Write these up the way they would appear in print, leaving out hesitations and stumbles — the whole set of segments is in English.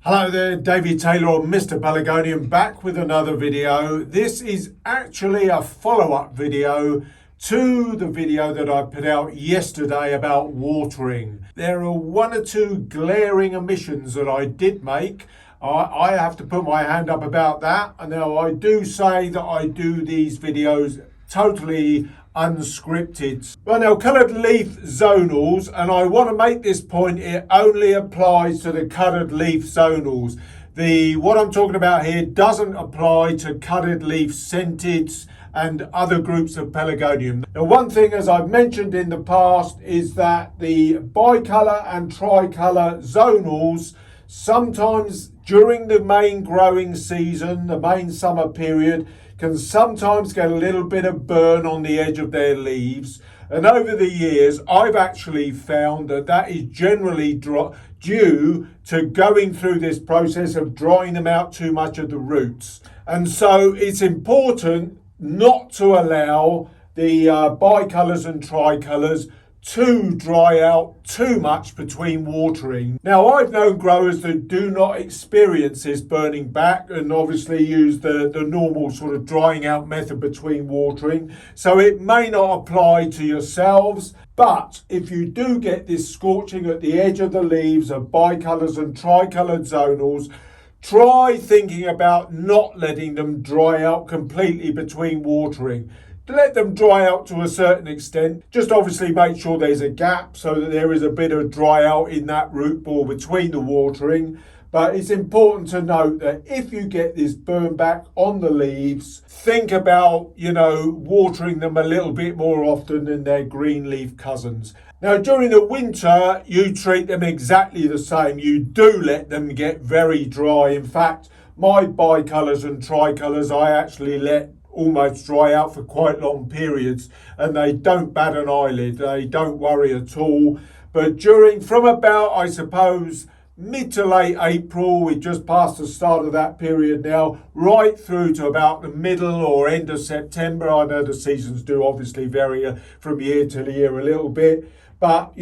Hello there, David Taylor or Mr. Pelargonium back with another video. This is actually a follow-up video to the video that I put out yesterday about watering. There are one or two glaring omissions that I did make. I have to put my hand up about that. And now I do say that I do these videos totally unscripted. Well, now coloured leaf zonals, and I want to make this point, it only applies to the coloured leaf zonals. What I'm talking about here doesn't apply to coloured leaf sentids and other groups of Pelargonium. Now, one thing, as I've mentioned in the past, is that the bicolour and tricolour zonals sometimes during the main growing season, the main summer period, can sometimes get a little bit of burn on the edge of their leaves. And over the years, I've actually found that is generally due to going through this process of drying them out too much of the roots. And so it's important not to allow the bicolours and tricolours to dry out too much between watering. Now, I've known growers that do not experience this burning back and obviously use the normal sort of drying out method between watering. So it may not apply to yourselves, but if you do get this scorching at the edge of the leaves of bicolours and tricoloured zonals, try thinking about not letting them dry out completely between watering. Let them dry out to a certain extent. Just obviously make sure there's a gap so that there is a bit of dry out in that root ball between the watering. But it's important to note that if you get this burn back on the leaves, think about, watering them a little bit more often than their green leaf cousins. Now, during the winter, you treat them exactly the same. You do let them get very dry. In fact, my bicolours and tricolours, I actually let almost dry out for quite long periods, and they don't bat an eyelid. They don't worry at all. But from about, I suppose, mid to late April, we just passed the start of that period now, right through to about the middle or end of September. I know the seasons do obviously vary from year to year a little bit, but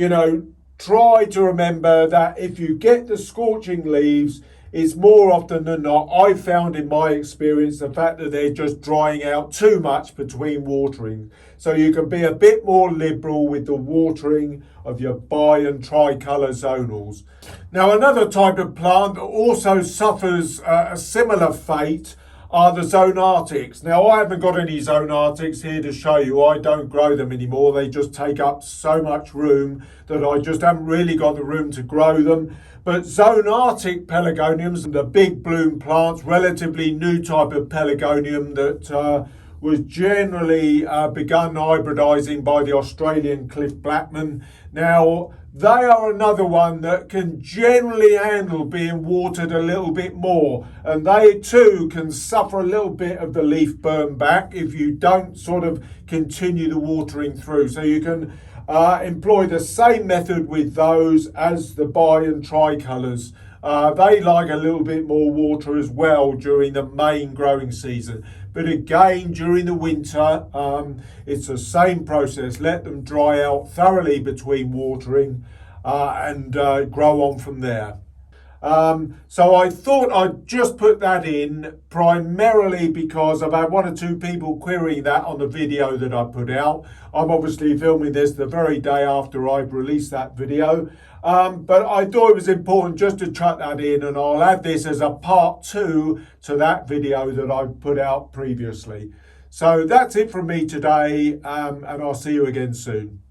try to remember that if you get the scorching leaves, it's more often than not, I've found in my experience, the fact that they're just drying out too much between watering. So you can be a bit more liberal with the watering of your bi and tricolour zonals. Now, another type of plant that also suffers a similar fate are the zonartics. Now, I haven't got any zonartics here to show you. I don't grow them anymore. They just take up so much room that I just haven't really got the room to grow them. But zonartic pelargoniums, the big bloom plants, relatively new type of pelargonium that was generally begun hybridising by the Australian Cliff Blackman. Now, they are another one that can generally handle being watered a little bit more, and they too can suffer a little bit of the leaf burn back if you don't sort of continue the watering through. So you can employ the same method with those as the bi and tricolours. They like a little bit more water as well during the main growing season. But again, during the winter, it's the same process. Let them dry out thoroughly between watering and grow on from there. So I thought I'd just put that in primarily because I've had one or two people querying that on the video that I put out. I'm obviously filming this the very day after I've released that video. But I thought it was important just to chuck that in, and I'll add this as a part 2 to that video that I put out previously. So that's it from me today, and I'll see you again soon.